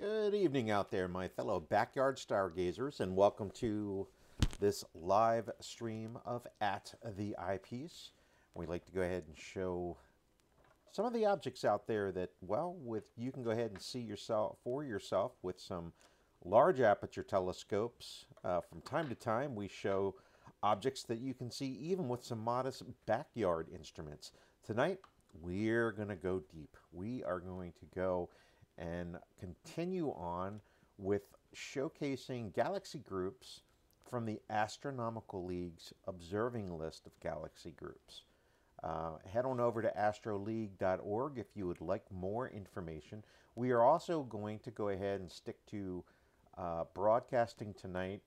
Good evening out there, my fellow backyard stargazers, and welcome to this live stream of At the Eyepiece. We'd like to go ahead and show some of the objects out there that, well, you can go ahead and see for yourself with some large aperture telescopes. From time to time, we show objects that you can see even with some modest backyard instruments. Tonight, we're going to go deep. We are going to go and continue on with showcasing galaxy groups from the Astronomical League's observing list of galaxy groups. Head on over to astroleague.org if you would like more information. We are also going to go ahead and stick to broadcasting tonight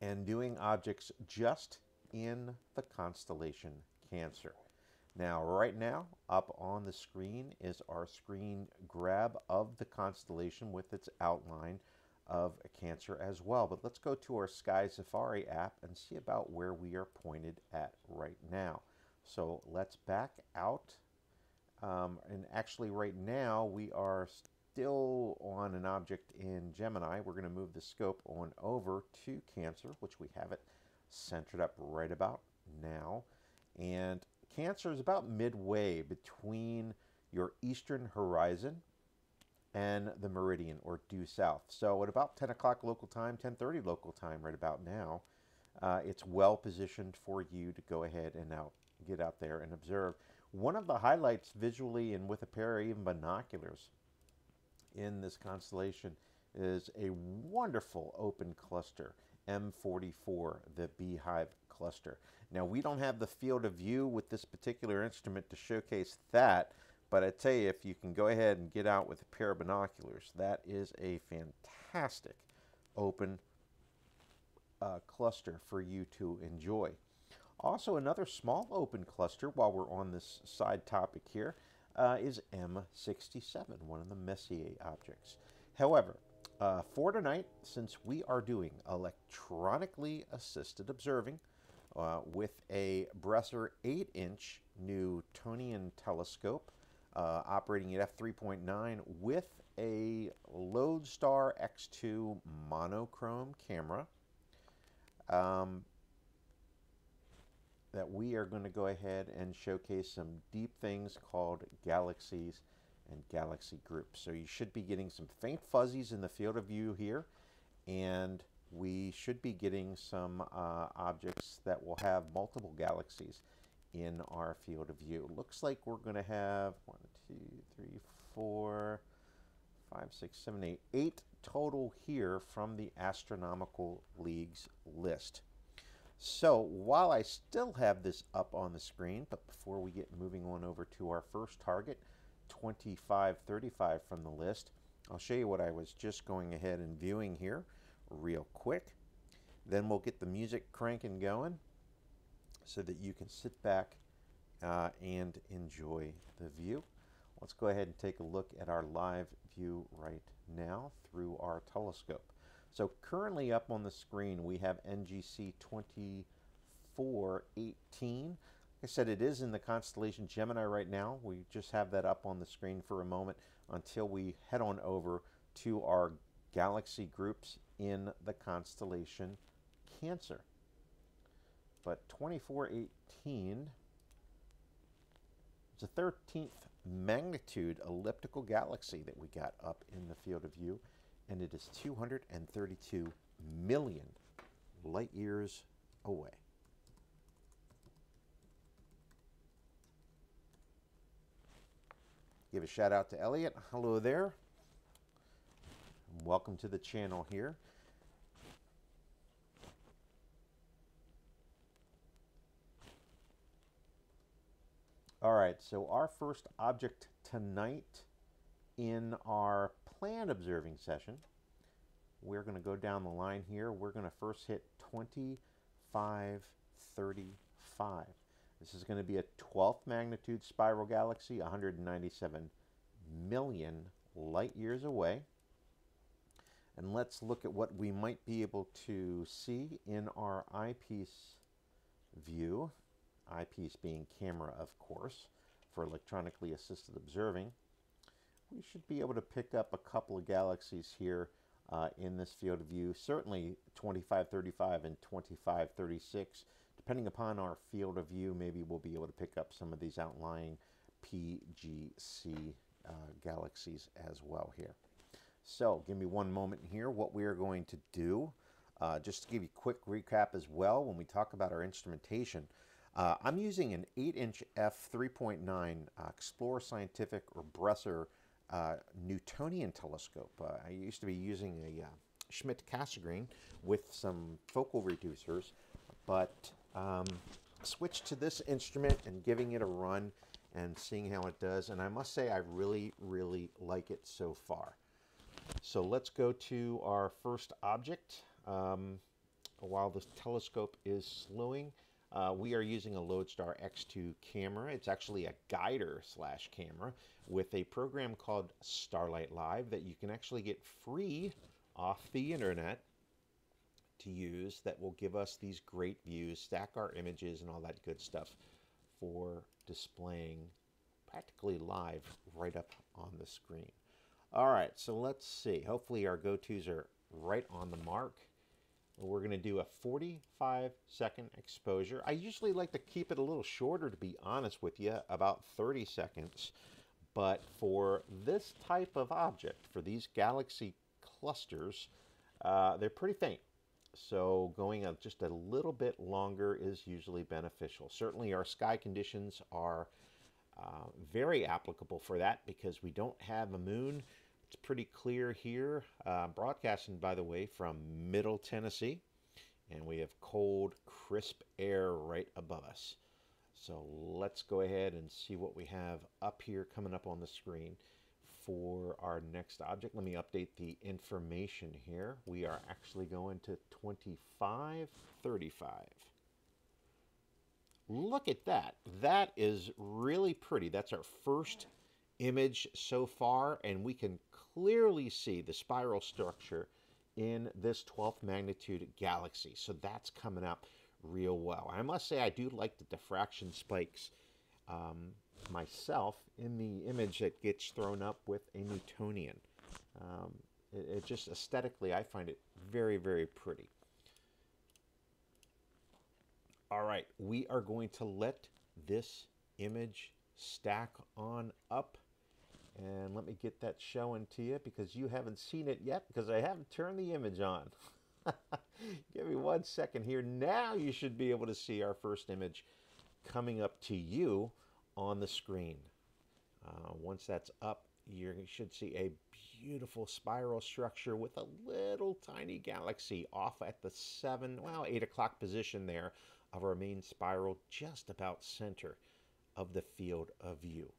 and doing objects just in the constellation Cancer. Now, right now, up on the screen is our screen grab of the constellation with its outline of Cancer as well. But let's go to our Sky Safari app and see about where we are pointed at right now. So let's back out. And actually right now, we are still on an object in Gemini. We're going to move the scope on over to Cancer, which we have it centered up right about now. And Cancer is about midway between your eastern horizon and the meridian, or due south. So at about 10 o'clock local time, 10:30 local time right about now, it's well positioned for you to go ahead and get out there and observe. One of the highlights visually and with a pair of even binoculars in this constellation is a wonderful open cluster, M44, the Beehive cluster. Now, we don't have the field of view with this particular instrument to showcase that, but I tell you, if you can go ahead and get out with a pair of binoculars, that is a fantastic open cluster for you to enjoy. Also, another small open cluster, while we're on this side topic here, is M67, one of the Messier objects. However, for tonight, since we are doing electronically assisted observing with a Bresser 8-inch Newtonian telescope operating at f3.9 with a Lodestar X2 monochrome camera, that we are going to go ahead and showcase some deep things called galaxies and galaxy groups. So you should be getting some faint fuzzies in the field of view here, and we should be getting some objects that will have multiple galaxies in our field of view. Looks like we're going to have 1, 2, 3, 4, 5, 6, 7, 8 total here from the Astronomical League's list. So while I still have this up on the screen, but before we get moving on over to our first target, 2535 from the list, I'll show you what I was just going ahead and viewing here real quick. Then we'll get the music cranking going so that you can sit back and enjoy the view. Let's go ahead and take a look at our live view right now through our telescope. So currently up on the screen we have NGC 2418. Like I said, it is in the constellation Gemini right now. We just have that up on the screen for a moment until we head on over to our galaxy groups in the constellation Cancer. But 2418 is a 13th magnitude elliptical galaxy that we got up in the field of view, and it is 232 million light years away. Give a shout out to Elliot. Hello there. Welcome to the channel here. All right, so our first object tonight in our planned observing session, we're going to go down the line here. We're going to first hit 2535. This is going to be a 12th magnitude spiral galaxy, 197 million light years away. And let's look at what we might be able to see in our eyepiece view. Eyepiece being camera, of course, for electronically assisted observing. we should be able to pick up a couple of galaxies here in this field of view. Certainly 2535 and 2536. Depending upon our field of view, maybe we'll be able to pick up some of these outlying PGC galaxies as well here. So give me one moment here. What we are going to do, just to give you a quick recap as well, when we talk about our instrumentation, I'm using an 8-inch f3.9 Explorer Scientific or Bresser Newtonian telescope. I used to be using a Schmidt-Cassegrain with some focal reducers, but switched to this instrument and giving it a run and seeing how it does. And I must say, I really, really like it so far. So let's go to our first object. While the telescope is slewing, we are using a Lodestar X2 camera. It's actually a guider / camera with a program called Starlight Live that you can actually get free off the internet to use, that will give us these great views, stack our images and all that good stuff for displaying practically live right up on the screen. All right, so let's see. Hopefully our go-tos are right on the mark. We're going to do a 45-second exposure. I usually like to keep it a little shorter, to be honest with you, about 30 seconds. But for this type of object, for these galaxy clusters, they're pretty faint. So going up just a little bit longer is usually beneficial. Certainly our sky conditions are very applicable for that because we don't have a moon. It's pretty clear here, broadcasting, by the way, from Middle Tennessee, and we have cold, crisp air right above us. So let's go ahead and see what we have up here coming up on the screen for our next object. Let me update the information here. We are actually going to 2535. Look at that. That is really pretty. That's our first image so far, and we can clearly see the spiral structure in this 12th magnitude galaxy. So that's coming up real well. I must say I do like the diffraction spikes myself in the image that gets thrown up with a Newtonian. It just aesthetically, I find it very, very pretty. All right, we are going to let this image stack on up. And let me get that showing to you because you haven't seen it yet because I haven't turned the image on. Give me 1 second here. Now you should be able to see our first image coming up to you on the screen. Once that's up, you should see a beautiful spiral structure with a little tiny galaxy off at the 8 o'clock position there of our main spiral, just about center of the field of view.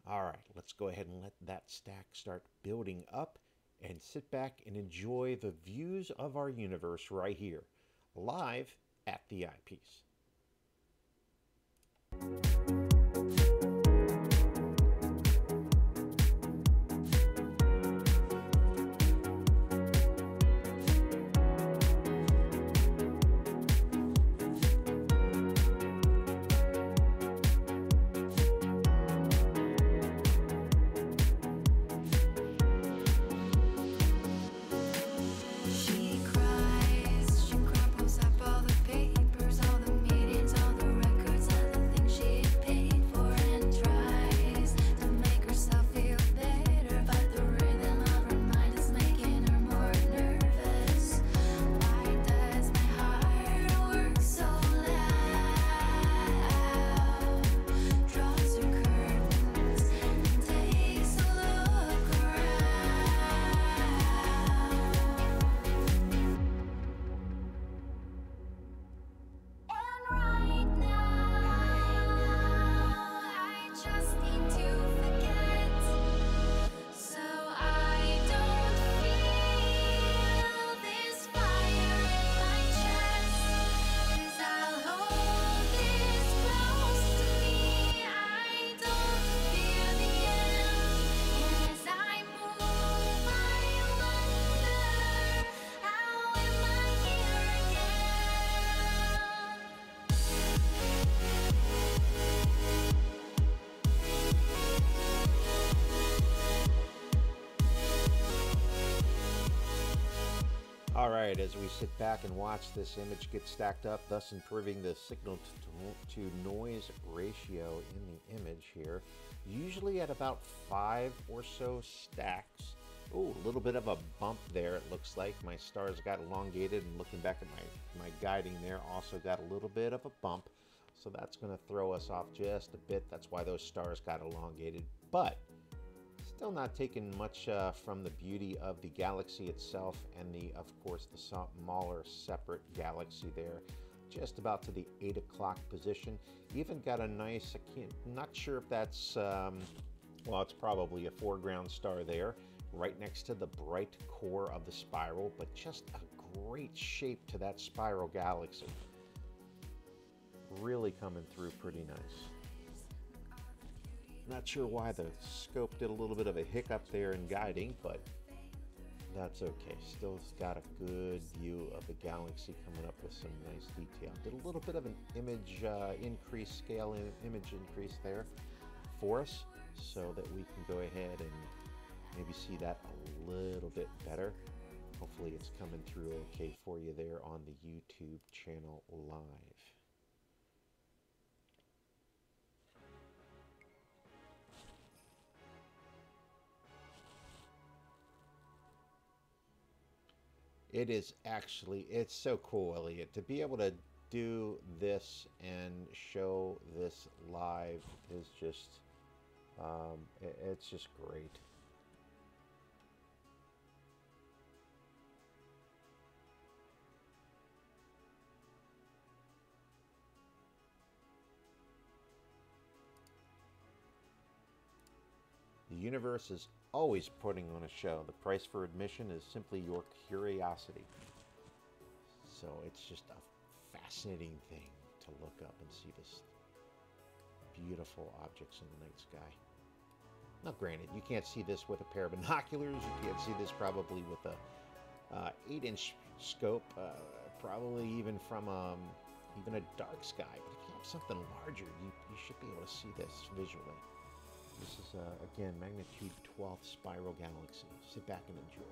All right, let's go ahead and let that stack start building up and sit back and enjoy the views of our universe right here, live at the Eyepiece. She crumbles up all the papers, all the meetings, all the records, and the things she All right, as we sit back and watch this image get stacked up, thus improving the signal to noise ratio in the image here, usually at about 5 or so stacks. Oh, a little bit of a bump there, it looks like. My stars got elongated, and looking back at my guiding there, also got a little bit of a bump. So that's going to throw us off just a bit. That's why those stars got elongated. But still not taking much from the beauty of the galaxy itself and of course, the smaller separate galaxy there. Just about to the 8 o'clock position. Even got a nice, not sure if that's, well, it's probably a foreground star there, right next to the bright core of the spiral, but just a great shape to that spiral galaxy. Really coming through pretty nice. Not sure why the scope did a little bit of a hiccup there in guiding, but that's okay. Still got a good view of the galaxy coming up with some nice detail. Did a little bit of an image increase, scale image increase there for us, so that we can go ahead and maybe see that a little bit better. Hopefully it's coming through okay for you there on the YouTube channel live. It is actually, it's so cool, Elliot, to be able to do this and show this live is just, it's just great. The universe is always putting on a show. The price for admission is simply your curiosity. So it's just a fascinating thing to look up and see this beautiful objects in the night sky. Now granted, you can't see this with a pair of binoculars. You can't see this probably with a 8-inch scope, probably even from even a dark sky. But if you have something larger, you should be able to see this visually. This is, again, magnitude 12th spiral galaxy. Sit back and enjoy.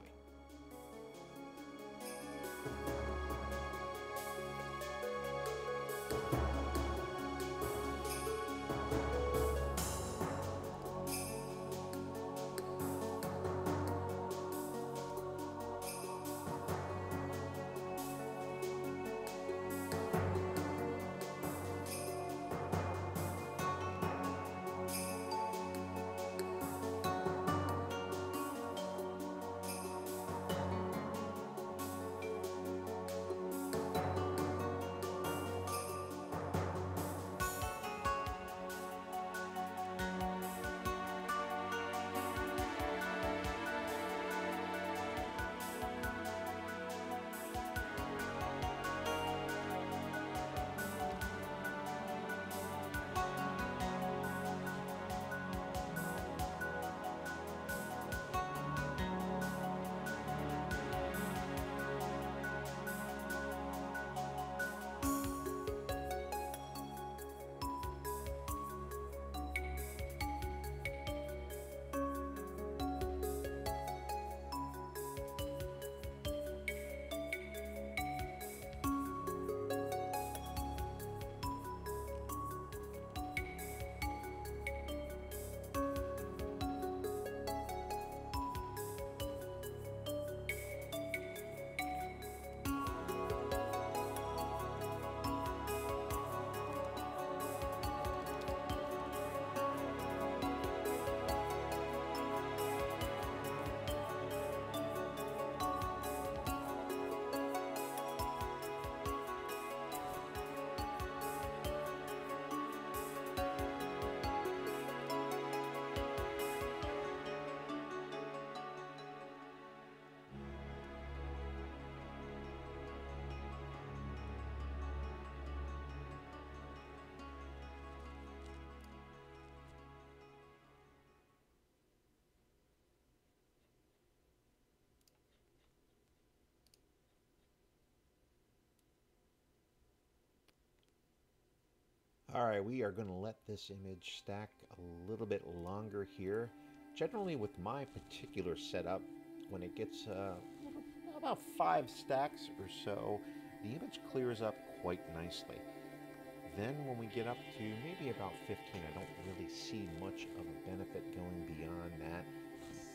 All right, we are going to let this image stack a little bit longer here. Generally with my particular setup, when it gets about 5 stacks or so, the image clears up quite nicely. Then when we get up to maybe about 15, I don't really see much of a benefit going beyond that.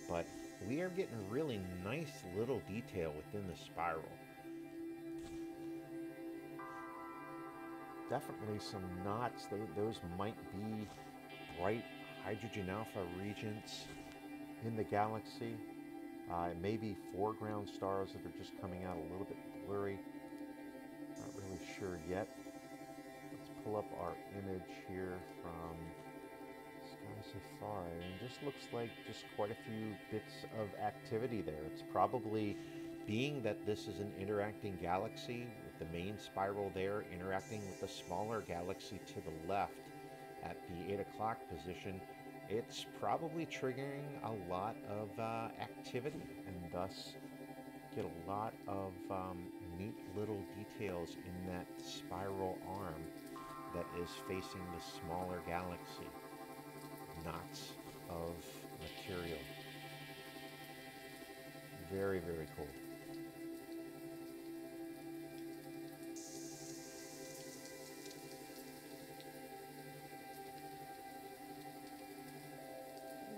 But we are getting really nice little detail within the spiral. Definitely some knots. Those might be bright hydrogen alpha regions in the galaxy. Maybe foreground stars that are just coming out a little bit blurry. Not really sure yet. Let's pull up our image here from Sky Safari, and it just looks like just quite a few bits of activity there. It's probably, being that this is an interacting galaxy, with the main spiral there interacting with the smaller galaxy to the left at the 8 o'clock position, it's probably triggering a lot of activity, and thus get a lot of neat little details in that spiral arm that is facing the smaller galaxy. Knots of material. Very, very cool.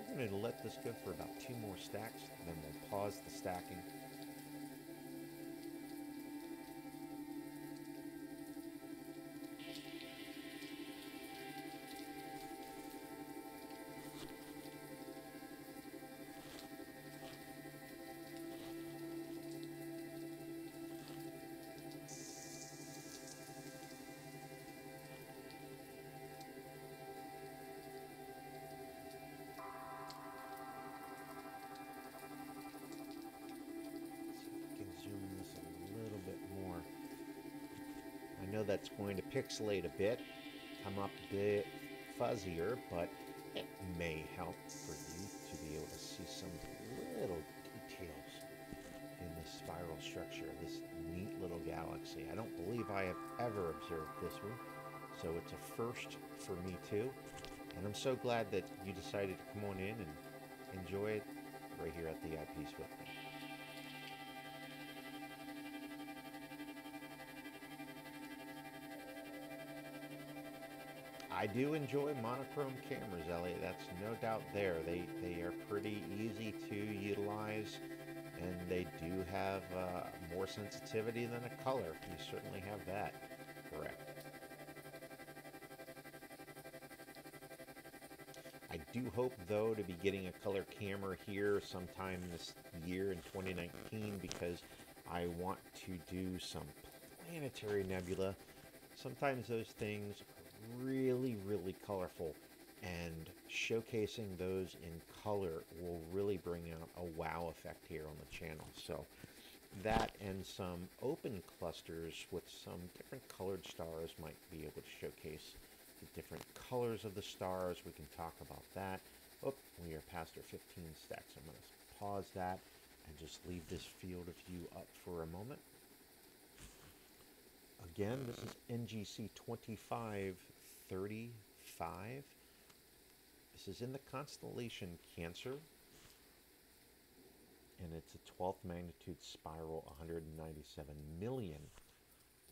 We're going to let this go for about 2 more stacks, then we'll pause the stacking. I know that's going to pixelate a bit, come up a bit fuzzier, but it may help for you to be able to see some little details in the spiral structure of this neat little galaxy. I don't believe I have ever observed this one, so it's a first for me too. And I'm so glad that you decided to come on in and enjoy it right here at the Eyepiece with me. I do enjoy monochrome cameras, Elliot. That's no doubt there. They are pretty easy to utilize, and they do have more sensitivity than a color. You certainly have that correct. I do hope, though, to be getting a color camera here sometime this year in 2019, because I want to do some planetary nebula. Sometimes those things really, really colorful, and showcasing those in color will really bring out a wow effect here on the channel. So that and some open clusters with some different colored stars might be able to showcase the different colors of the stars. We can talk about that. Oh, we are past our 15 stacks. I'm going to pause that and just leave this field of view up for a moment. Again, this is NGC 2535. This is in the constellation Cancer, and it's a 12th magnitude spiral, 197 million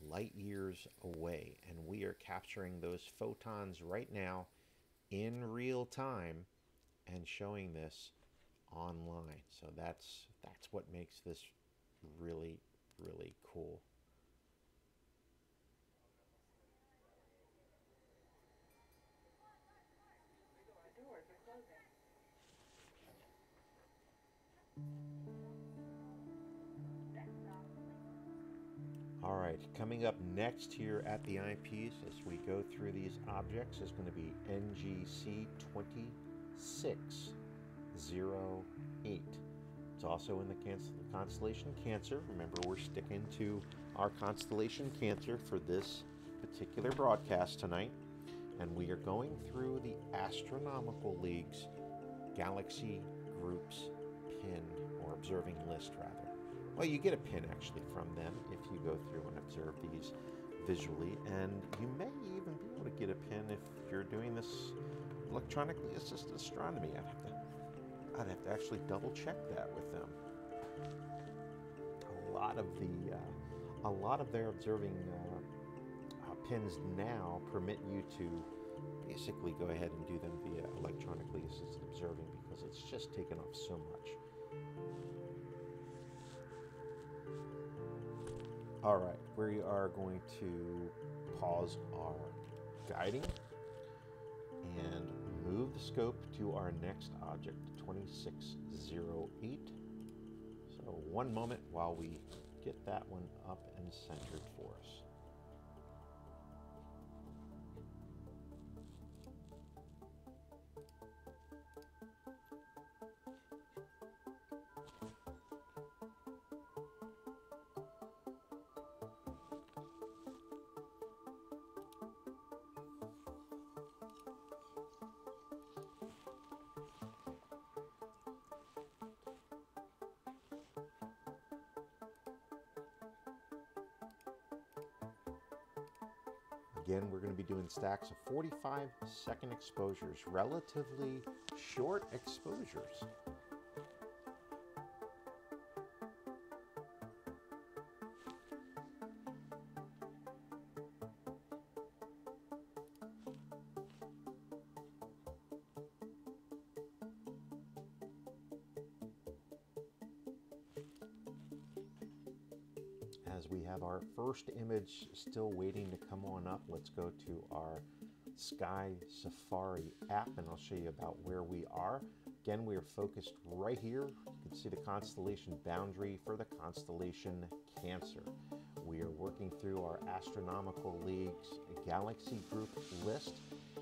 light years away, and we are capturing those photons right now in real time and showing this online. So that's what makes this really, really cool. All right, coming up next here at the Eyepiece as we go through these objects is going to be NGC 2608. It's also in the constellation Cancer. Remember, we're sticking to our constellation Cancer for this particular broadcast tonight. And we are going through the Astronomical League's Galaxy Groups pin, or observing list rather. Well, you get a pin actually from them if you go through and observe these visually, and you may even be able to get a pin if you're doing this electronically assisted astronomy. I'd have to actually double check that with them. a lot of their observing pins now permit you to basically go ahead and do them via electronically assisted observing because it's just taken off so much. All right, we are going to pause our guiding and move the scope to our next object, 2608. So one moment while we get that one up and centered for us. Again, we're going to be doing stacks of 45-second exposures, relatively short exposures. As we have our first image still waiting to come on up, let's go to our Sky Safari app and I'll show you about where we are. Again, we are focused right here. You can see the constellation boundary for the constellation Cancer. We are working through our Astronomical League's galaxy group list,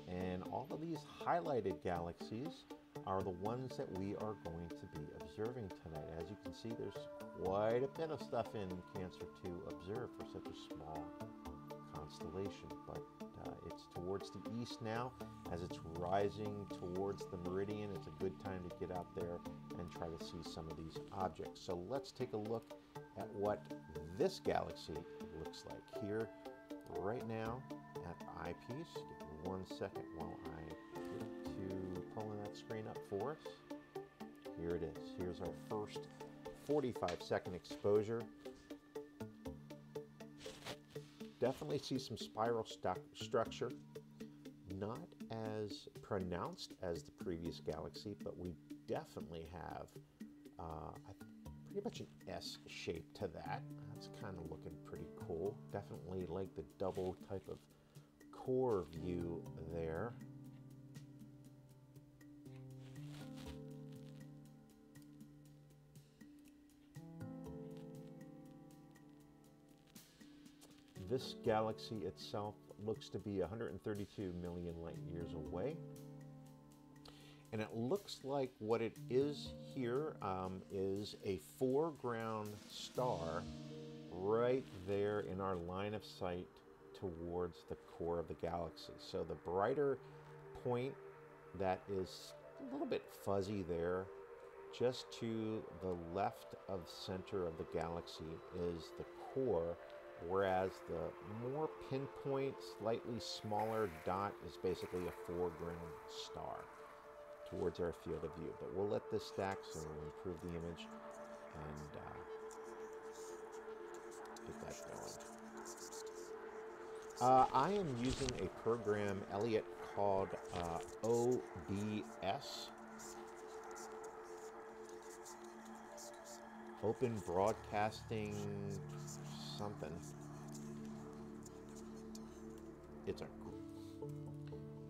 and all of these highlighted galaxies are the ones that we are going to be observing tonight. As you can see, there's quite a bit of stuff in Cancer to observe for such a small constellation, but it's towards the east now. As it's rising towards the meridian, it's a good time to get out there and try to see some of these objects. So let's take a look at what this galaxy looks like here right now at Eyepiece. Give me 1 second while I get to pulling that screen up for us. Here it is. Here's our first 45-second exposure. Definitely see some spiral structure. Not as pronounced as the previous galaxy, but we definitely have pretty much an S shape to that. That's kind of looking pretty cool. Definitely like the double type of core view there. This galaxy itself looks to be 132 million light years away. And it looks like what it is here is a foreground star right there in our line of sight towards the core of the galaxy. So the brighter point that is a little bit fuzzy there, just to the left of center of the galaxy is the core, whereas the more pinpoint, slightly smaller dot is basically a foreground star towards our field of view. But we'll let this stack so we'll improve the image and get that going. I am using a program, Elliot, called OBS. Open Broadcasting something.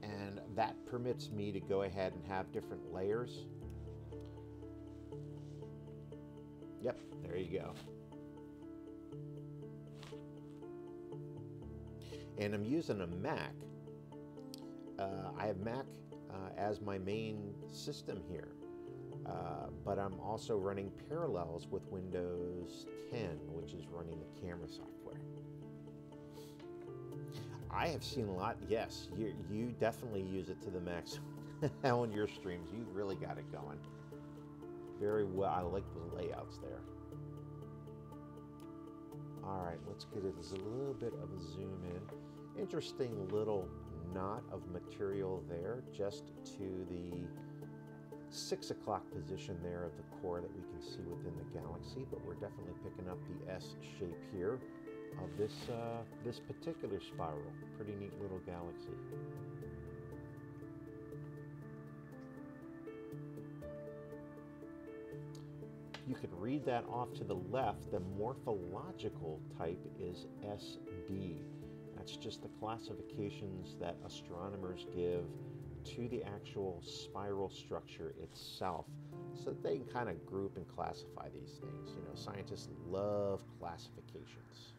And that permits me to go ahead and have different layers. Yep, there you go. And I'm using a Mac. I have Mac as my main system here. But I'm also running Parallels with Windows 10, which is running the camera software. I have seen a lot. Yes, you definitely use it to the max on your streams. You really got it going very well. I like the layouts there. All right, let's get it. There's a little bit of a zoom in. Interesting little knot of material there, just to the 6 o'clock position there of the core that we can see within the galaxy, but we're definitely picking up the S shape here of this particular spiral. Pretty neat little galaxy. You could read that off to the left. The morphological type is SB. That's just the classifications that astronomers give to the actual spiral structure itself, so that they can kind of group and classify these things. You know, scientists love classifications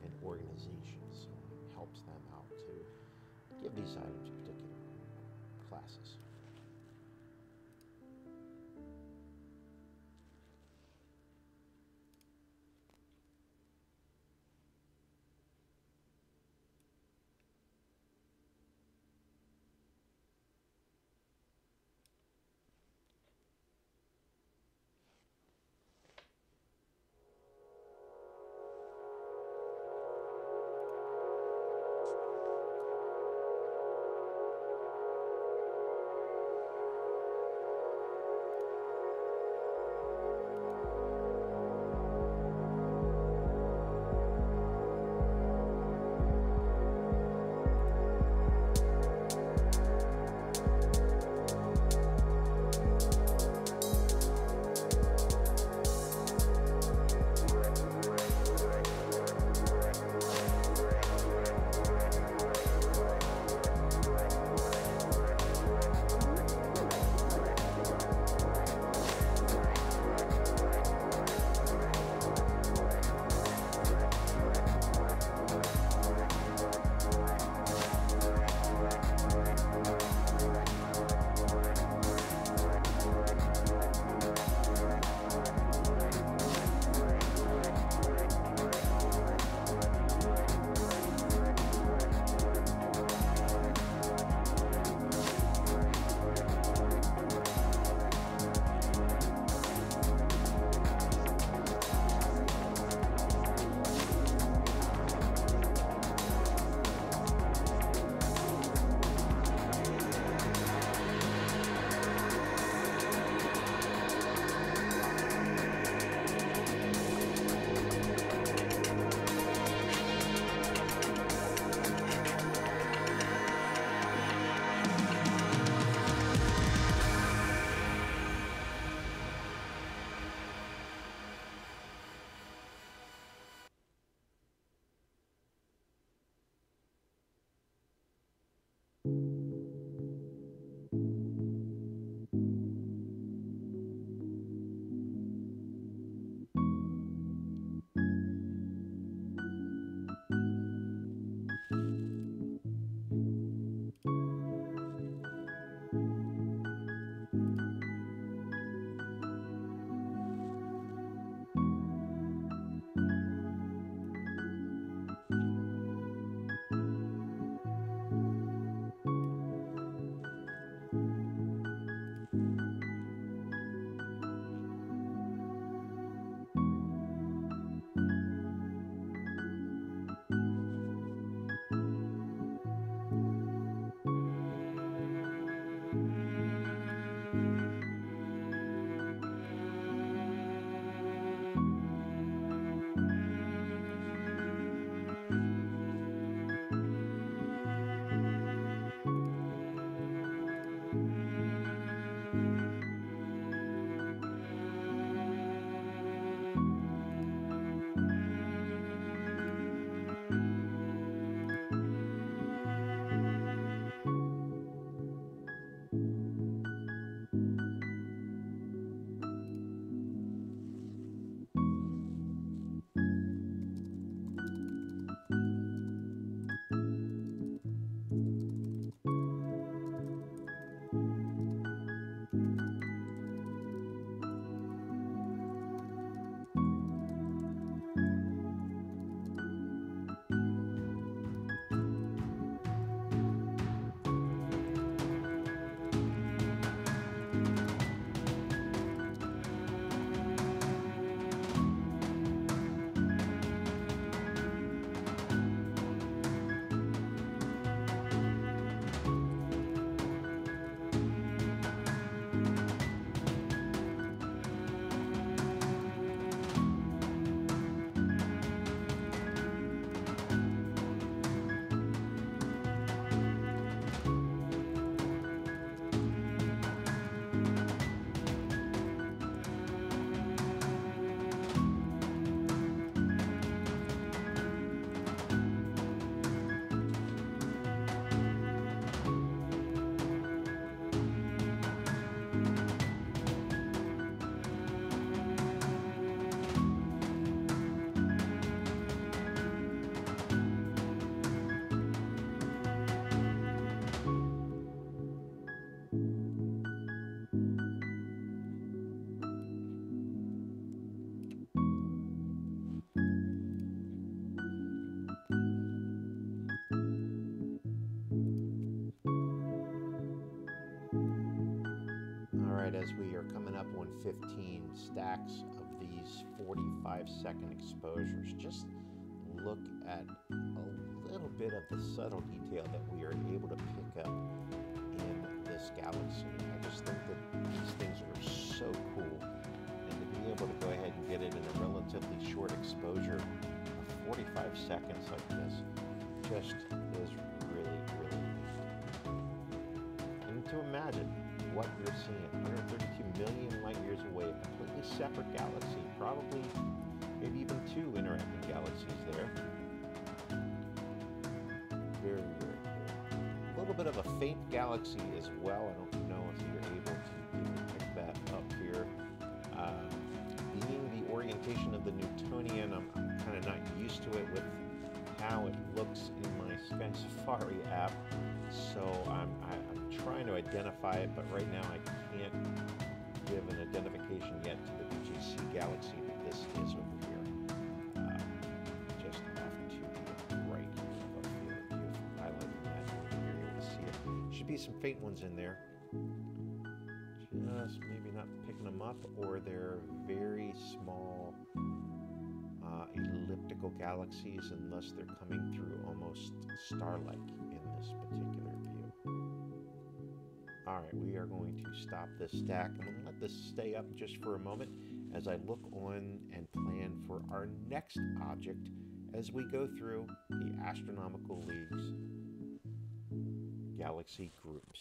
and organizations, so it helps them out to give these items particular classes. right as we are coming up on 15 stacks of these 45-second exposures. Just look at a little bit of the subtle detail that we are able to pick up in this galaxy. I just think that these things are so cool, and to be able to go ahead and get it in a relatively short exposure of 45 seconds like this just is really, really neat. And to imagine what you're seeing, 132 million light years away, a completely separate galaxy, probably maybe even two interacting galaxies there. Very, very cool. A little bit of a faint galaxy as well. I don't know if you're able to even pick that up here. Being the orientation of the Newtonian, I'm kind of not used to it with how it looks in my Sky Safari app, so I'm trying to identify it, but right now I can't give an identification yet to the BGC galaxy that this is over here. Just off to the right here above field of view. Highlighting that, you're able to see it. Should be some faint ones in there. Just maybe not picking them up, or they're very small elliptical galaxies, and thus they're coming through almost star-like in this particular view. Alright, we are going to stop this stack. I'm going to let this stay up just for a moment as I look on and plan for our next object as we go through the Astronomical League's galaxy groups.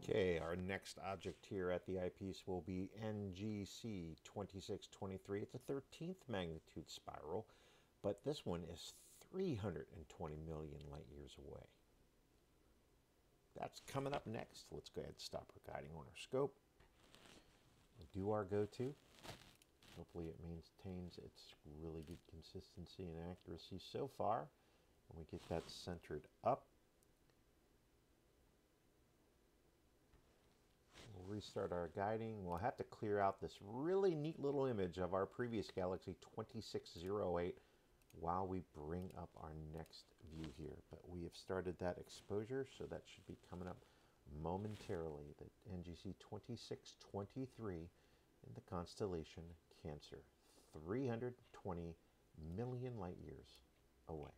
Okay, our next object here at the eyepiece will be NGC 2623. It's a 13th magnitude spiral, but this one is 320 million light years away. That's coming up next. Let's go ahead and stop our guiding on our scope. We'll do our go-to. Hopefully it maintains its really good consistency and accuracy so far. And we get that centered up. We'll restart our guiding. We'll have to clear out this really neat little image of our previous galaxy 2608 while we bring up our next view here. But we have started that exposure, so that should be coming up momentarily. The NGC 2623 in the constellation Cancer, 320 million light years away.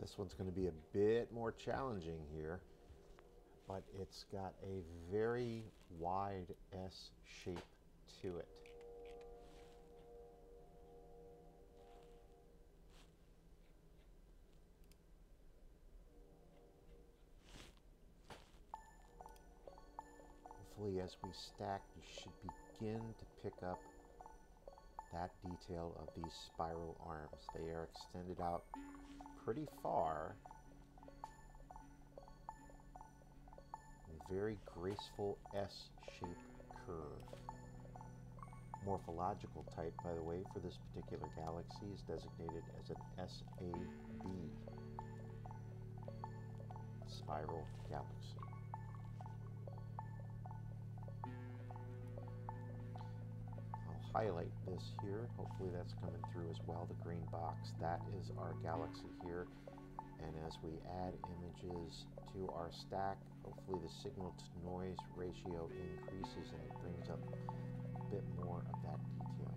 This one's going to be a bit more challenging here, but it's got a very wide S shape to it. Hopefully, as we stack, you should begin to pick up that detail of these spiral arms. They are extended out pretty far. A very graceful S-shaped curve. Morphological type, by the way, for this particular galaxy is designated as an SAB, spiral galaxy. I'll highlight this here. Hopefully that's coming through as well, the green box. That is our galaxy here. And as we add images to our stack, hopefully the signal to noise ratio increases and it brings up a bit more of that detail.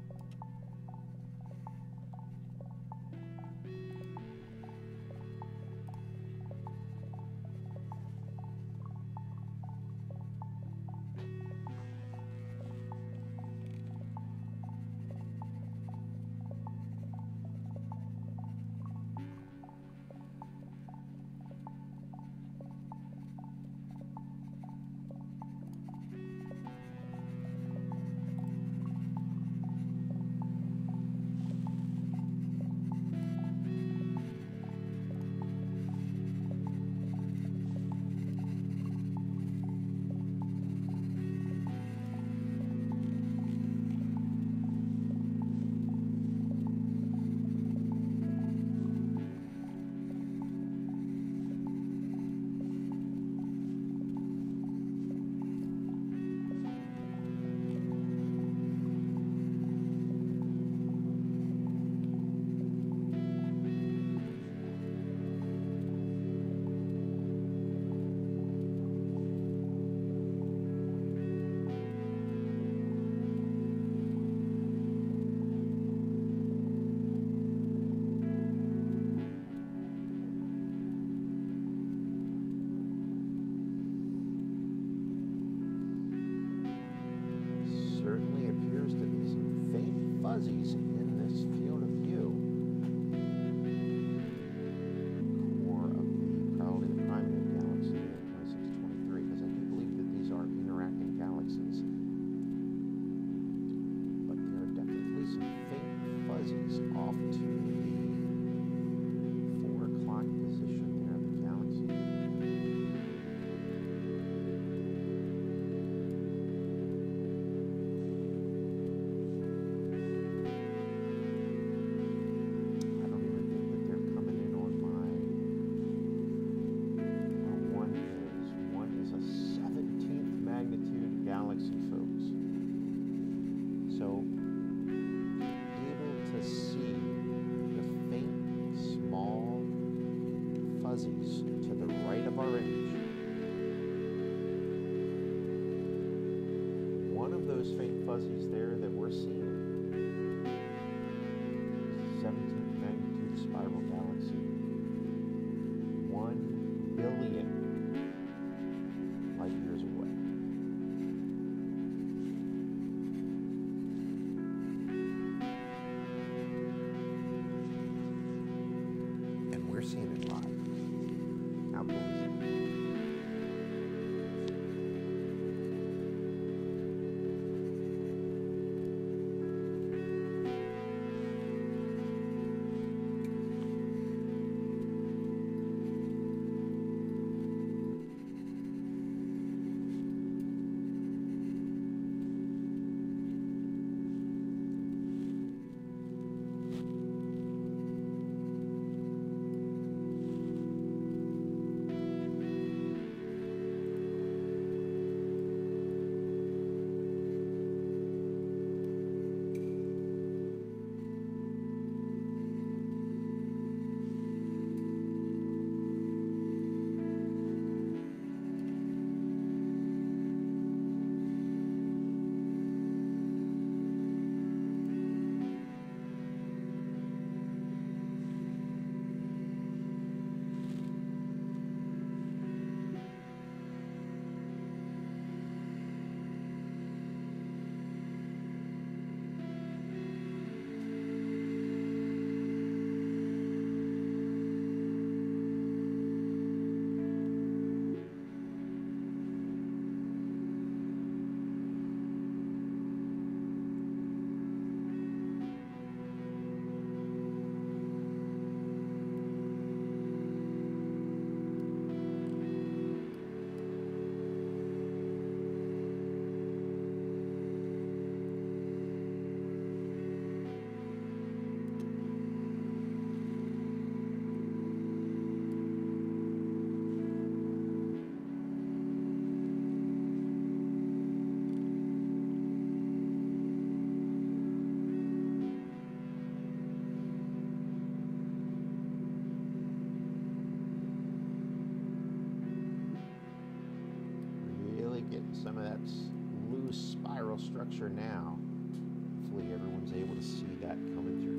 Fuzzies in this field of view. Core of probably the primary galaxy here, 2623, because I do believe that these are interacting galaxies. But there are definitely some faint fuzzies off to the 4 o'clock position there of the galaxy. So, able to see the faint, small fuzzies to the right of our image. One of those faint fuzzies there that we're seeing is 17th magnitude spiral galaxy. 1 billion light years away. We're seeing it live. How cool is it? some of that loose spiral structure now. Hopefully everyone's able to see that coming through.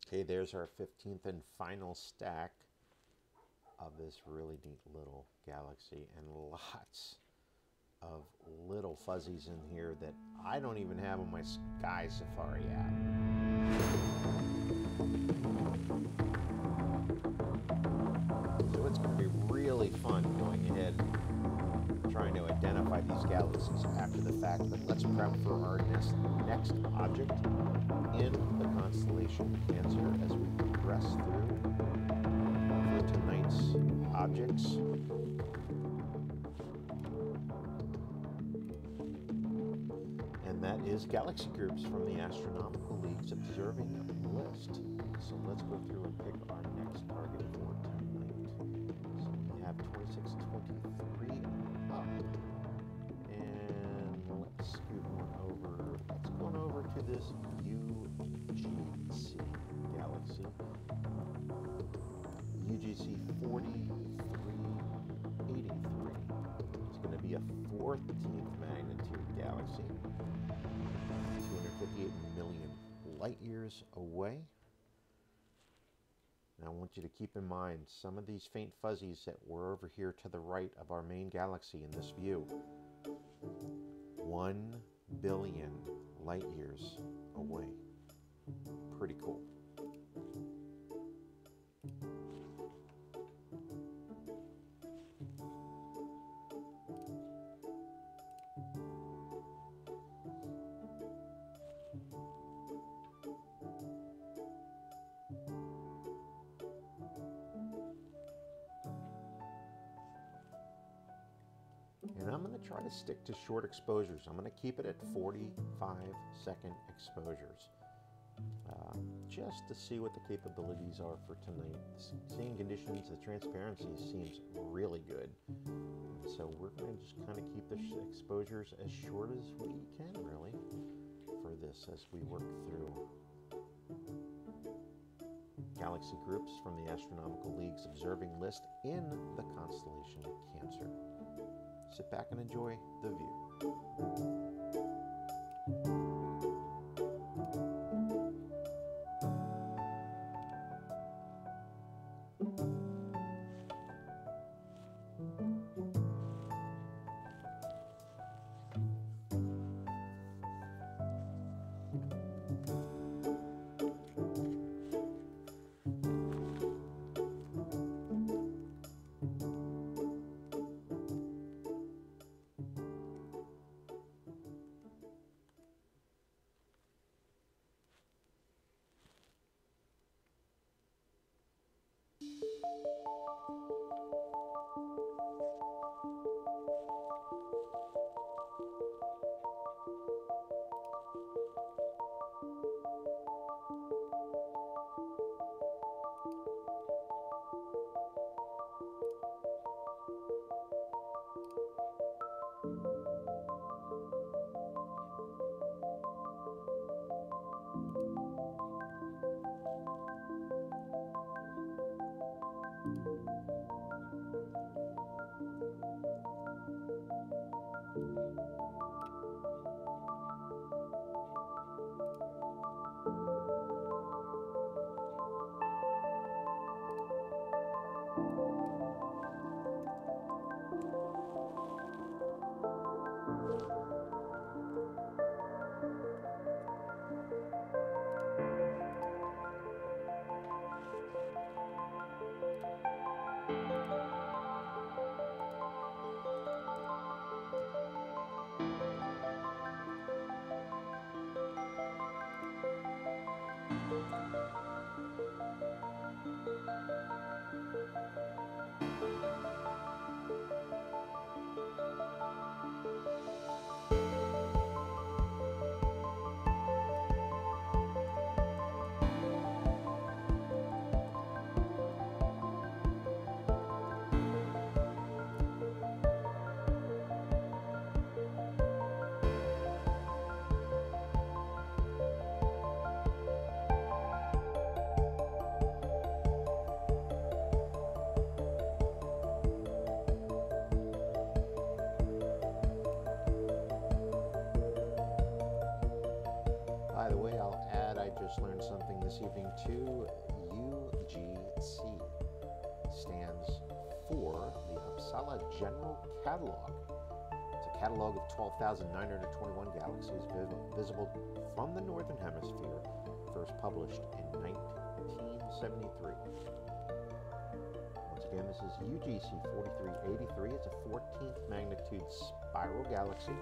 Okay, there's our 15th and final stack of this really neat little galaxy, and lots of little fuzzies in here that I don't even have on my Sky Safari app. So it's going to be really fun going ahead trying to identify these galaxies after the fact, but let's prep for our next object in the constellation Cancer as we progress through tonight's objects. And that is galaxy groups from the Astronomical League's observing list. So let's go through and pick our next target for tonight. So we have 2623 up. And let's scoot on over. Let's go on over to this UGC galaxy. UGC 4383. It's going to be a 14th magnitude galaxy. light years away. Now I want you to keep in mind some of these faint fuzzies that were over here to the right of our main galaxy in this view. 1 billion light years away. Pretty cool. And I'm going to try to stick to short exposures. I'm going to keep it at 45-second exposures. Just to see what the capabilities are for tonight. Seeing conditions, the transparency seems really good. So we're going to just kind of keep the exposures as short as we can, really, for this as we work through galaxy groups from the Astronomical League's observing list in the constellation Cancer. Sit back and enjoy the view. By the way, I'll add, I just learned something this evening too. UGC stands for the Uppsala General Catalog. It's a catalog of 12,921 galaxies visible from the Northern Hemisphere, first published in 1973. Once again, this is UGC 4383. It's a 14th magnitude spiral galaxy.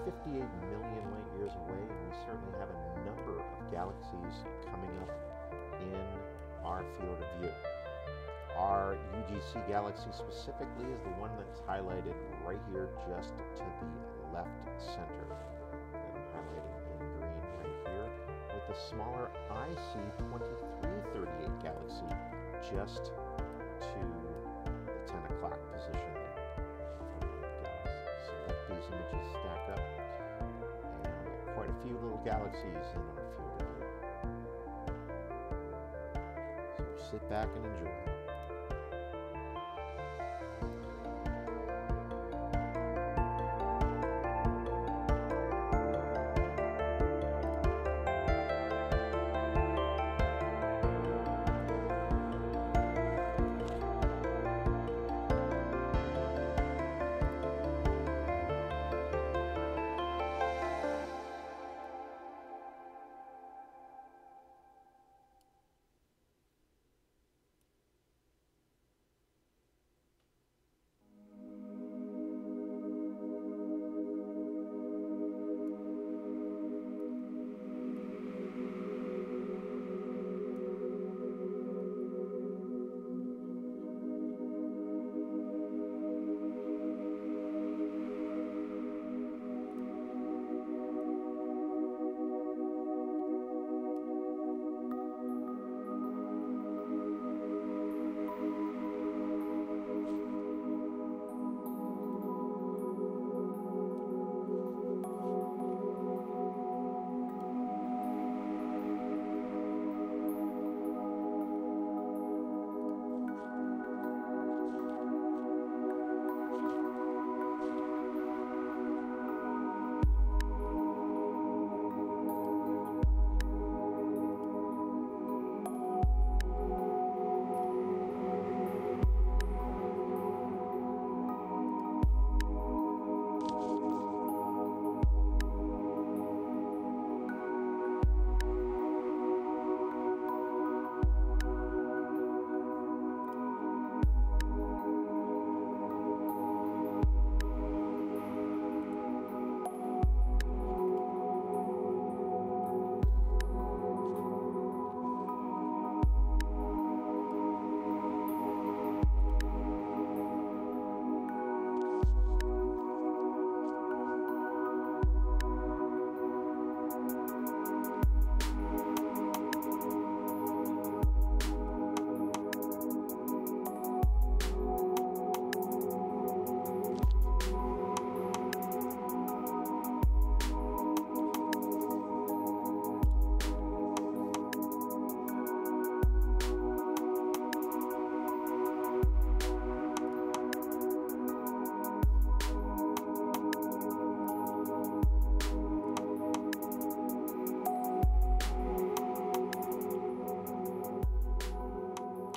58 million light years away, and we certainly have a number of galaxies coming up in our field of view. Our UGC galaxy specifically is the one that's highlighted right here just to the left center. And I'm highlighting in green right here with the smaller IC2338 galaxy just to the 10 o'clock position there. So let these images stack up. Quite a few little galaxies in our field of view. So sit back and enjoy.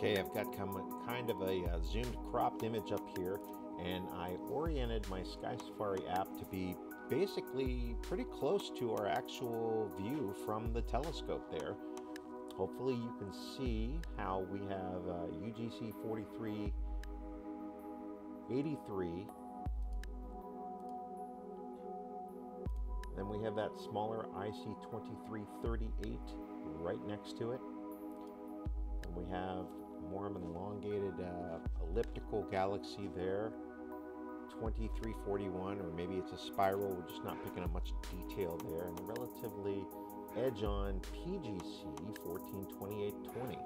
Okay, I've got kind of a zoomed cropped image up here, and I oriented my Sky Safari app to be basically pretty close to our actual view from the telescope there. Hopefully you can see how we have UGC 4383. Then we have that smaller IC 2338 right next to it. And we have more of an elongated elliptical galaxy there, 2341, or maybe it's a spiral. We're just not picking up much detail there. And relatively edge-on PGC 142820.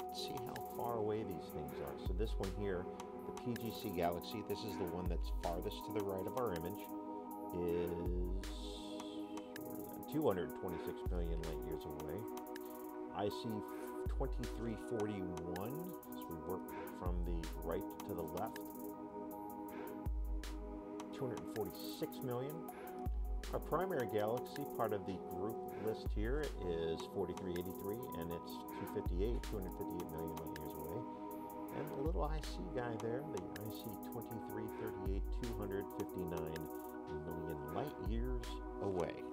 Let's see how far away these things are. So this one here, the PGC galaxy, this is the one that's farthest to the right of our image, is 226 million light years away. IC 2341, as we work from the right to the left, 246 million. Our primary galaxy, part of the group list here, is 4383, and it's 258 million light years away. And the little IC guy there, the IC 2338, 259 million light years away.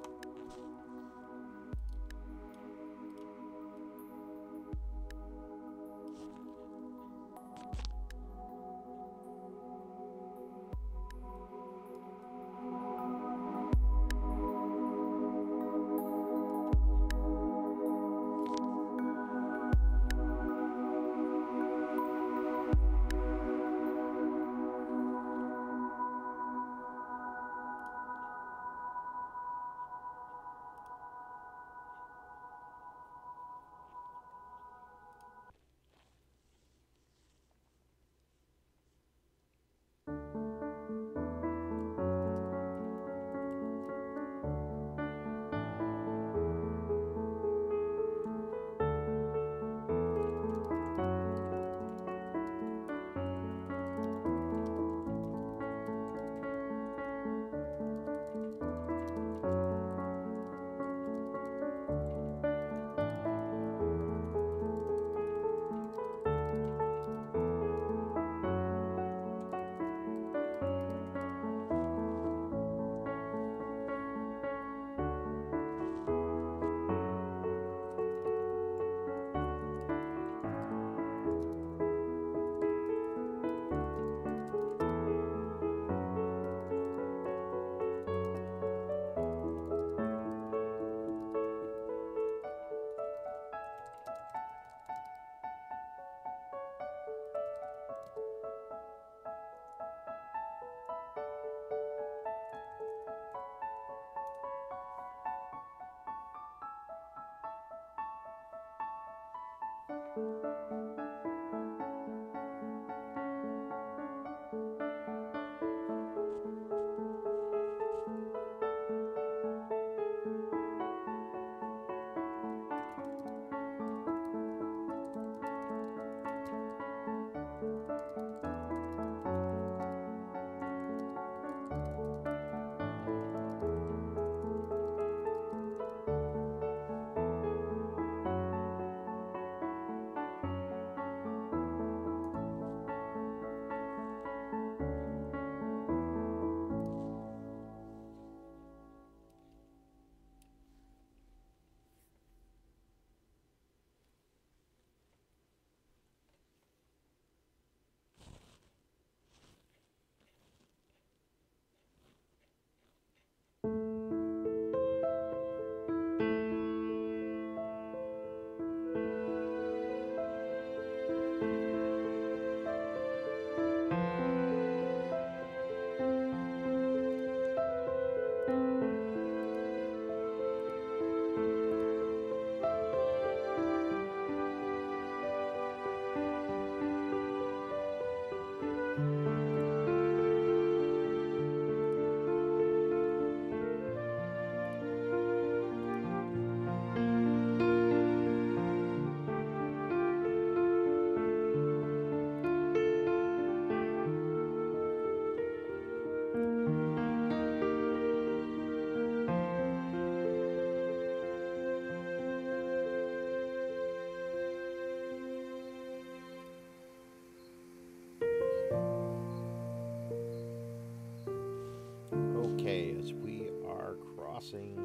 crossing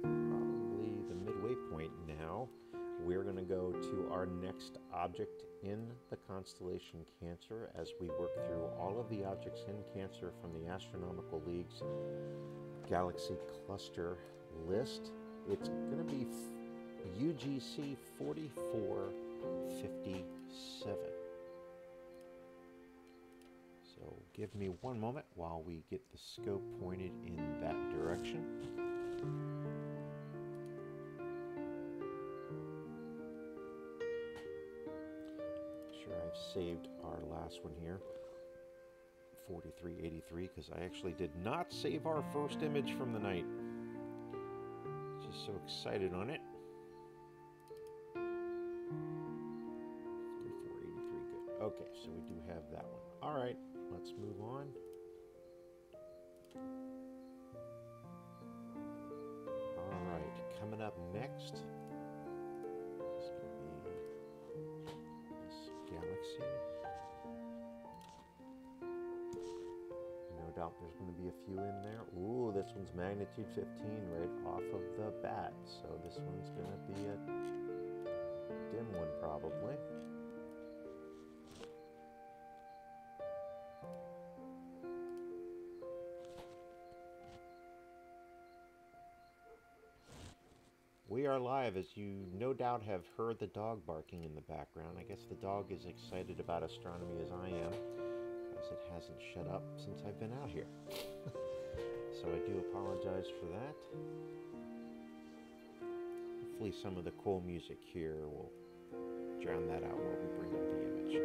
probably the midway point now. We're going to go to our next object in the constellation Cancer as we work through all of the objects in Cancer from the Astronomical League's Galaxy Cluster list. It's going to be UGC 4457. So give me one moment while we get the scope pointed in that direction. Sure, I've saved our last one here, 4383, because I actually did not save our first image from the night. Just so excited on it. 4483, good. Okay, so we do have that one. All right, let's move on. All right, coming up next is going to be this galaxy. No doubt there's going to be a few in there. Ooh, this one's magnitude 15 right off of the bat. So this one's going to be a dim one probably. We are live, as you no doubt have heard the dog barking in the background. I guess the dog is excited about astronomy as I am, because it hasn't shut up since I've been out here. So I do apologize for that. Hopefully some of the cool music here will drown that out while we bring up the image.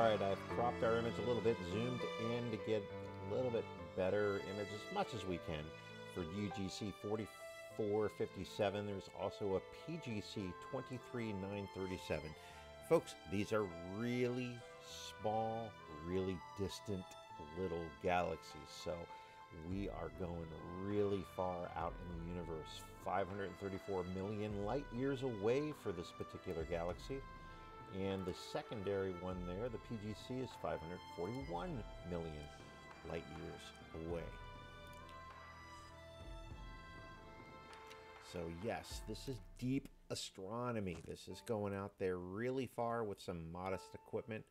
I've cropped our image a little bit, zoomed in to get a little bit better image as much as we can for UGC 4457. There's also a PGC 23937. Folks, these are really small, really distant little galaxies. So We are going really far out in the universe, 534 million light years away for this particular galaxy. And the secondary one there, the PGC, is 541 million light years away. So yes, this is deep astronomy. This is going out there really far with some modest equipment.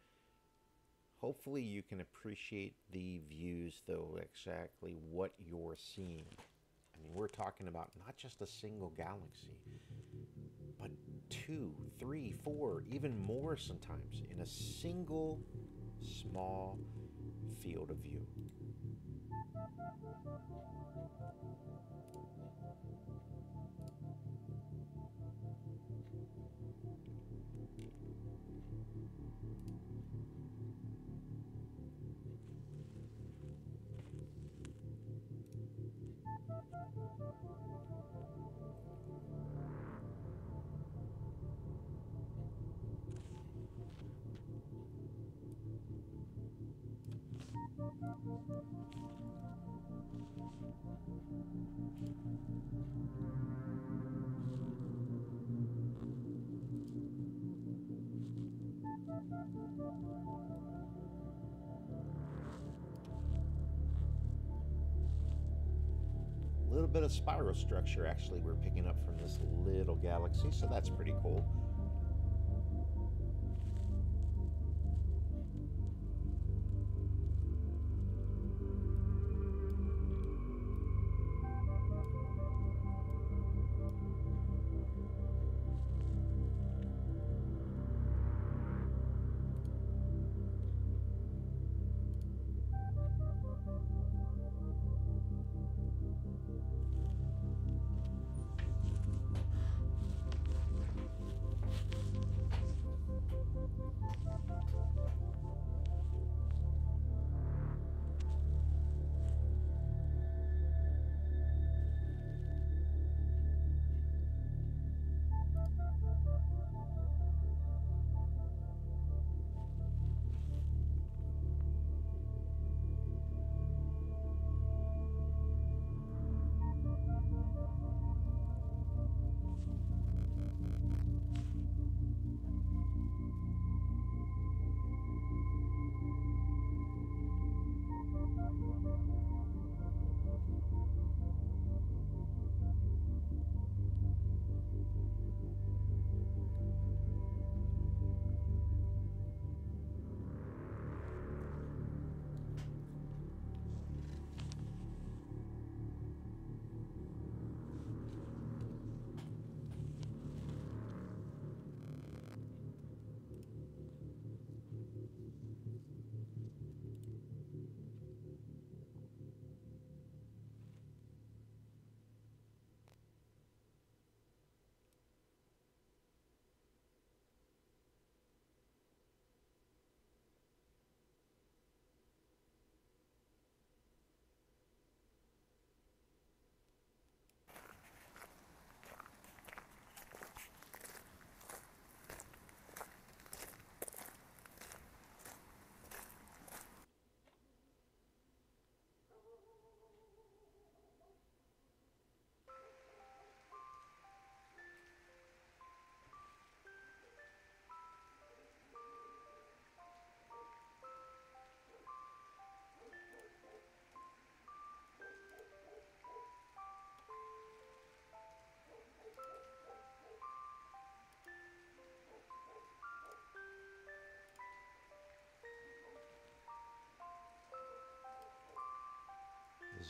Hopefully you can appreciate the views, though, exactly what you're seeing. I mean, we're talking about not just a single galaxy, but 2, 3, 4, even more sometimes in a single small field of view. A little bit of spiral structure actually we're picking up from this little galaxy, so that's pretty cool.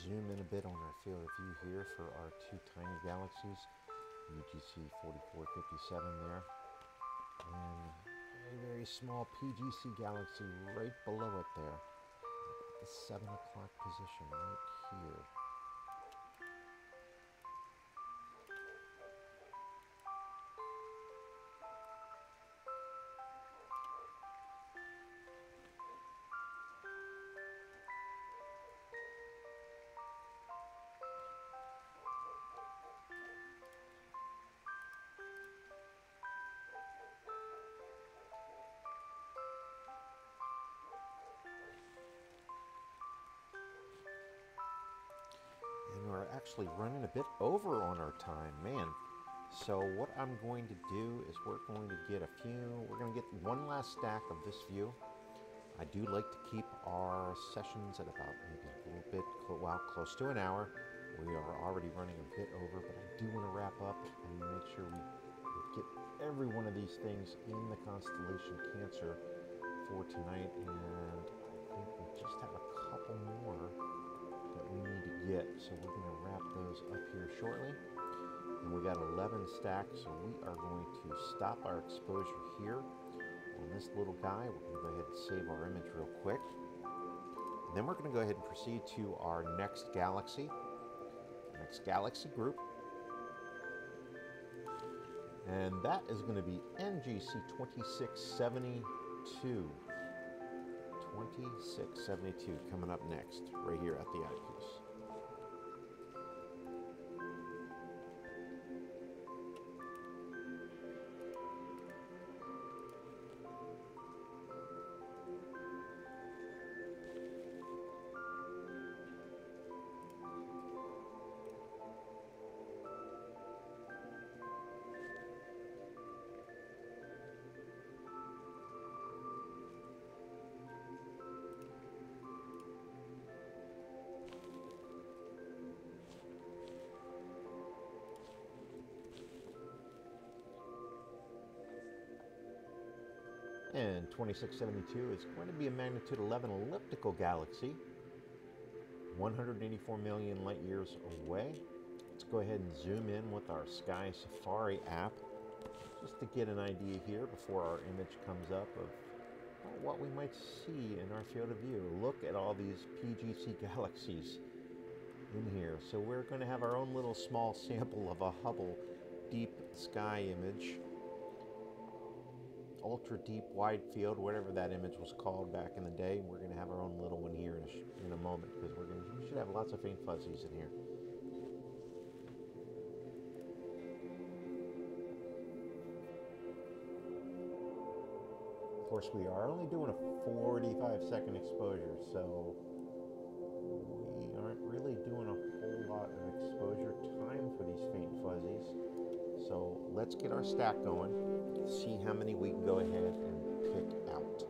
Zoom in a bit on our field of view here for our two tiny galaxies, UGC 4457 there, and a very small PGC galaxy right below it there, at the 7 o'clock position right here. are actually running a bit over on our time, man. So what I'm going to do is we're going to get one last stack of this view. I do like to keep our sessions at about maybe a little bit, close to an hour. We are already running a bit over, but I do want to wrap up and make sure we get every one of these things in the constellation Cancer for tonight. And I think we just have a couple more that we need to get, so we're going to wrap those up here shortly. And we got 11 stacks, so we are going to stop our exposure here on this little guy. We're going to go ahead and save our image real quick. And then we're going to go ahead and proceed to our next galaxy group. And that is going to be NGC 2672. 2672 coming up next, right here at the Eyepiece. And 2672 is going to be a magnitude 11 elliptical galaxy, 184 million light years away. Let's go ahead and zoom in with our Sky Safari app just to get an idea here before our image comes up of what we might see in our field of view. Look at all these PGC galaxies in here. So we're going to have our own little small sample of a Hubble deep sky image. Ultra deep wide field, whatever that image was called back in the day. We're going to have our own little one here in a moment, because we should have lots of faint fuzzies in here. Of course, we are only doing a 45-second exposure, so we aren't really doing a whole lot of exposure time for these faint fuzzies. So let's get our stack going, see how many we can go ahead and pick out.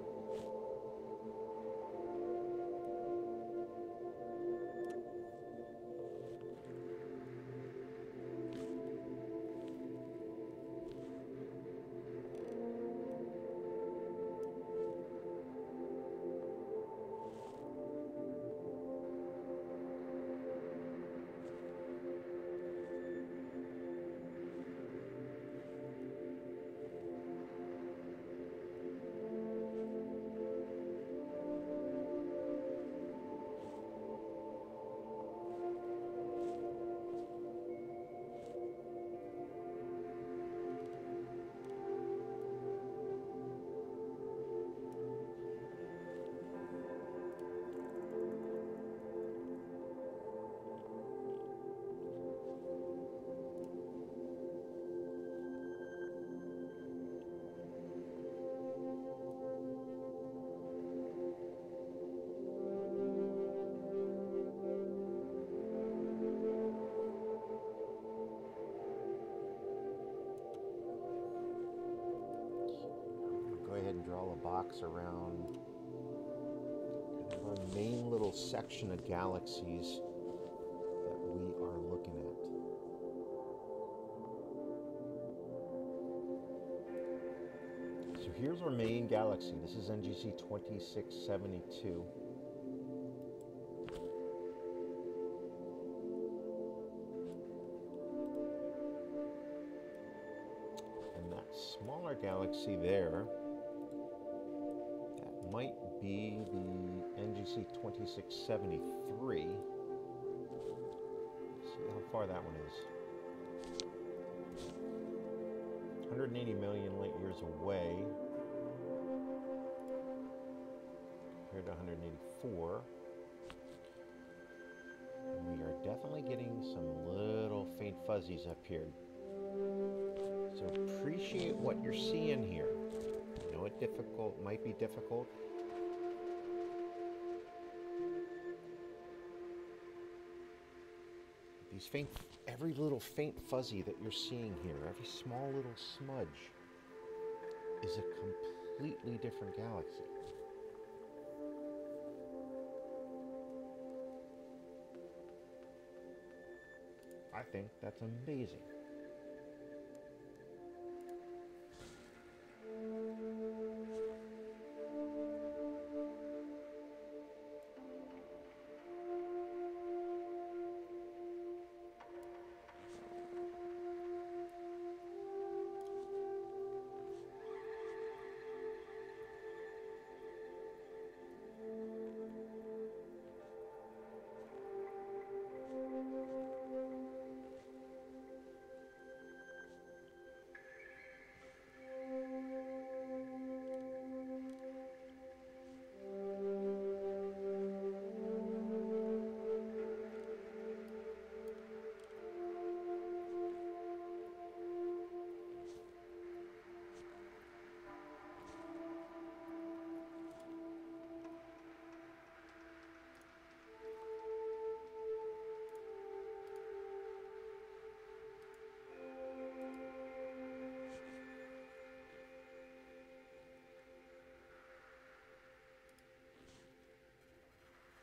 And draw a box around our main little section of galaxies that we are looking at. So here's our main galaxy. This is NGC 2672. And that smaller galaxy there, might be the NGC 2673. See how far that one is. 180 million light years away compared to 184. And we are definitely getting some little faint fuzzies up here. So appreciate what you're seeing here. I know it might be difficult. These faint, every little faint fuzzy that you're seeing here, every small little smudge is a completely different galaxy. I think that's amazing.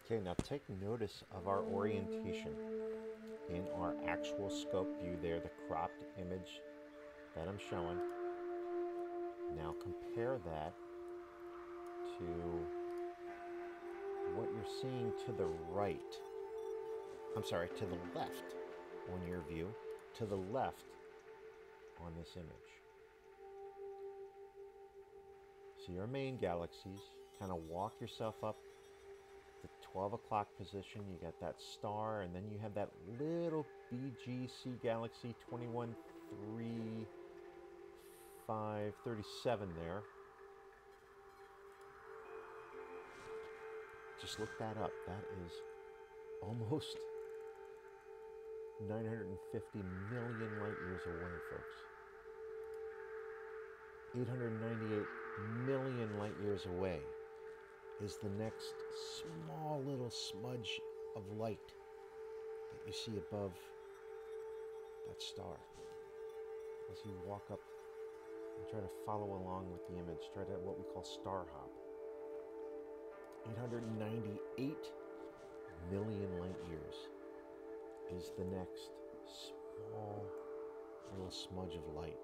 Okay, now take notice of our orientation in our actual scope view there, the cropped image that I'm showing. Now compare that to what you're seeing to the right. I'm sorry, to the left on your view, to the left on this image. So your main galaxies, kind of walk yourself up the 12 o'clock position. You got that star, and then you have that little BGC galaxy 213537 there. Just look that up. That is almost 950 million light years away, folks. 898 million light years away is the next small little smudge of light that you see above that star. As you walk up and try to follow along with the image, try to what we call star hop. 898 million light years is the next small little smudge of light.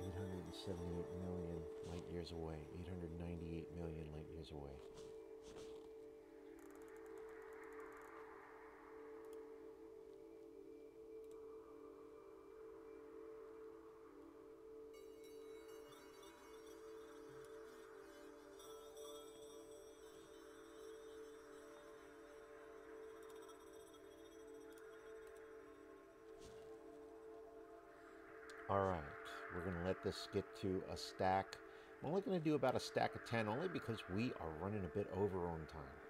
$878 million light years away, 898 million light years away. All right, we're going to let this get to a stack. I'm only going to do about a stack of 10, only because we are running a bit over on time.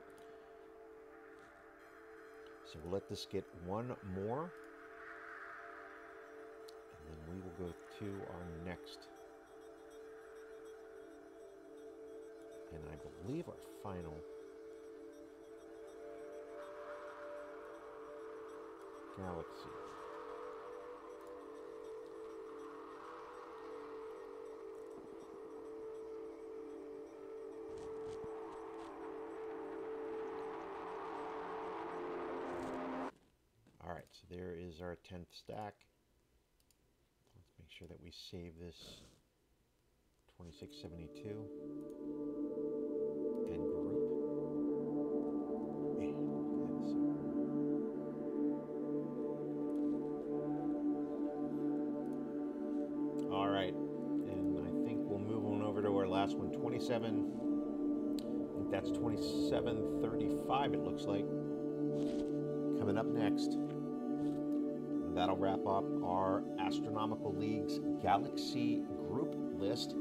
So we'll let this get one more, and then we will go to our next, and I believe our final galaxy. All right, so there is our 10th stack. Let's make sure that we save this 2672 and group. All right, and I think we'll move on over to our last one, 27. I think that's 2735, it looks like. Coming up next. That'll wrap up our Astronomical League's galaxy group list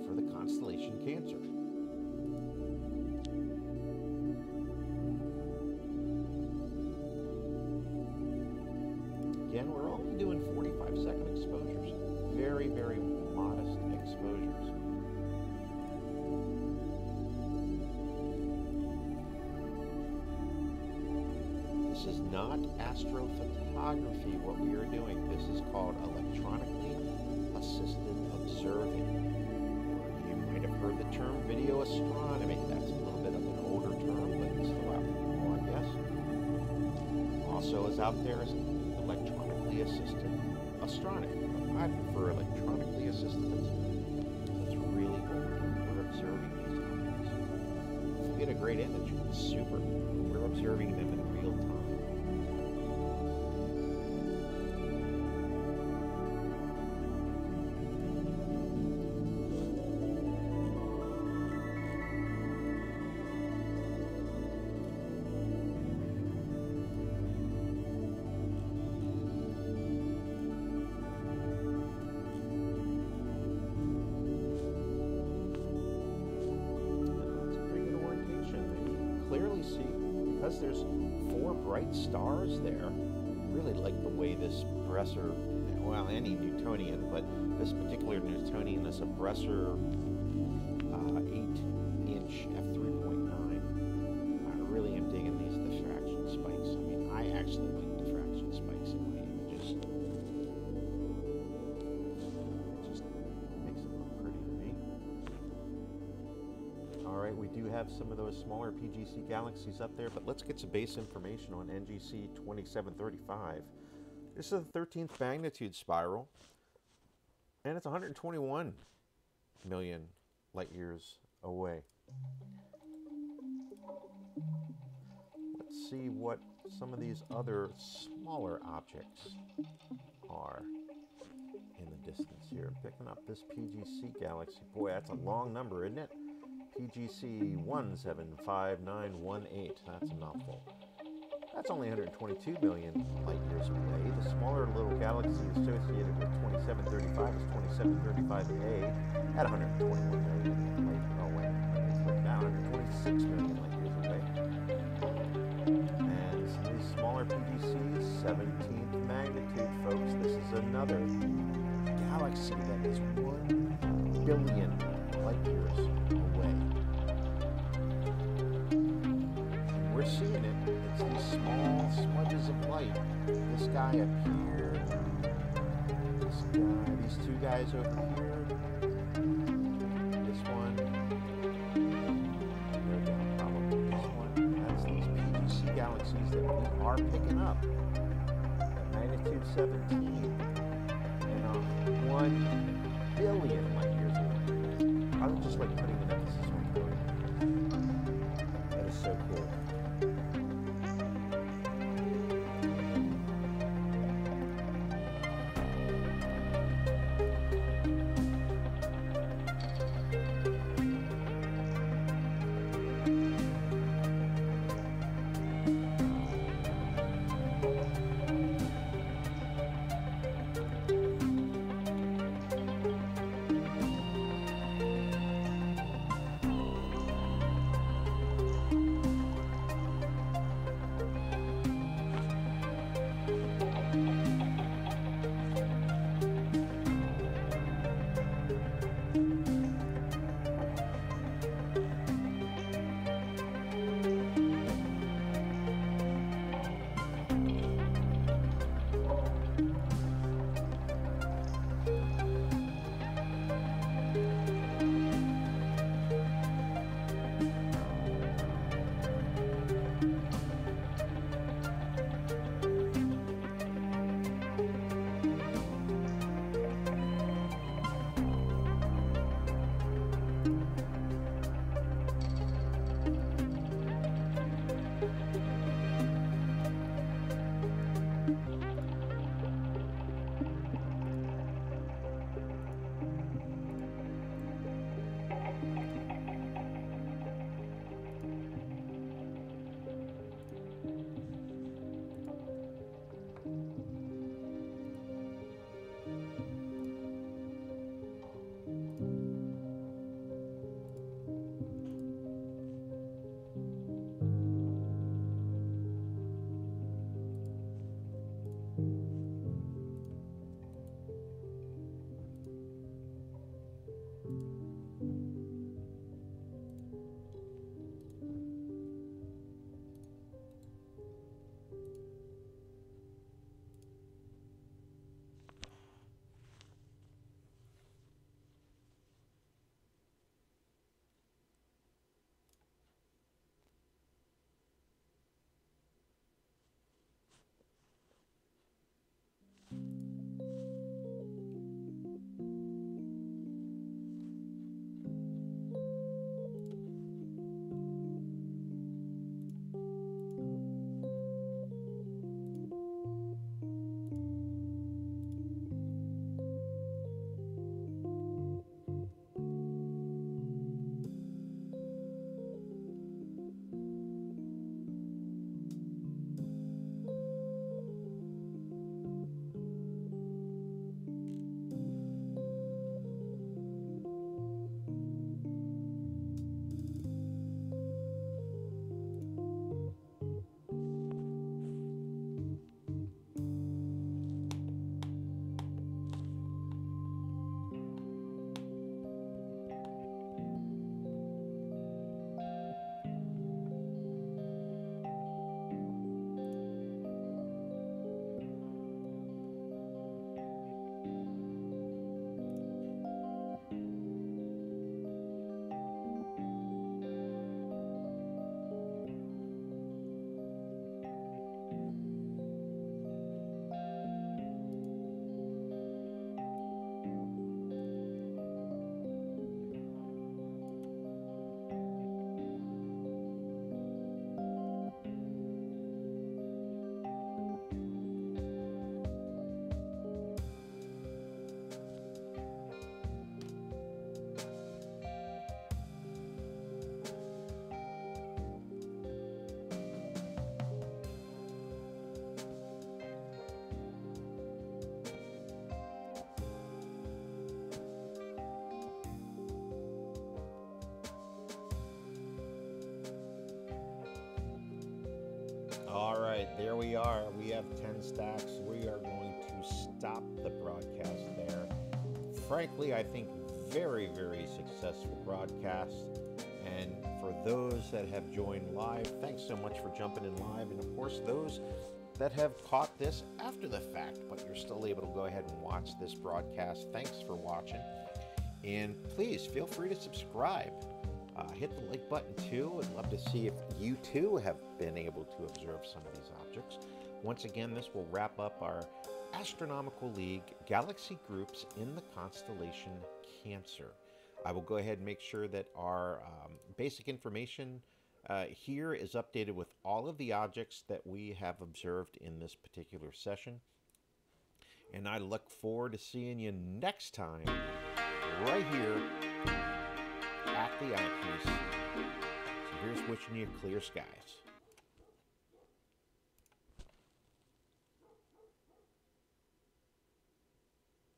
for the constellation Cancer. Again, we're only doing 45-second exposures. Very, very modest exposures. is not astrophotography, what we are doing. This is called electronically assisted observing. Or you might have heard the term video astronomy. That's a little bit of an older term, but it's still out there more, I guess. Also is out there is electronically assisted astronomy. I prefer electronically assisted observing. That's really what we're observing these objects. If we get a great image, it's super. We're observing them in real time. Clearly see, because there's 4 bright stars there, really like the way this Bresser, well, any Newtonian, but this particular Newtonian is a Bresser 8-inch f3.9. I really am digging these diffraction spikes. I mean, I actually like diffraction spikes in my images. It just makes it look pretty to me. Alright, we do have some of those smaller PGC galaxies up there, but let's get some base information on NGC 2735. This is the 13th magnitude spiral, and it's 121 million light years away. Let's see what some of these other smaller objects are in the distance here. Picking up this PGC galaxy. Boy, that's a long number, isn't it? PGC 175918. That's a mouthful. That's only 122 million light years away. The smaller little galaxy associated with 2735 is 2735A at 121 million light away. It's like now 126 million light years away. And some of these smaller PGCs, 17th magnitude, folks. This is another galaxy that is 1 billion light years away. We're seeing it. It's these small smudges of light. This guy up here. This guy. These 2 guys over here. This one. No doubt, probably this one. That's these PGC galaxies that we are picking up. At magnitude 17. And 1 billion light years away. I would just like putting an emphasis on billion. That is so cool. right, there we are. We have 10 stacks. We are going to stop the broadcast there. Frankly, I think very, very successful broadcast. And for those that have joined live, thanks so much for jumping in live. And of course, those that have caught this after the fact, but you're still able to go ahead and watch this broadcast, thanks for watching. And please feel free to subscribe. Hit the like button too. I'd love to see if you too have been able to observe some of these objects. Once again, this will wrap up our Astronomical League galaxy groups in the constellation Cancer. I will go ahead and make sure that our basic information here is updated with all of the objects that we have observed in this particular session. And I look forward to seeing you next time right here at the Eyepiece. So here's wishing you clear skies.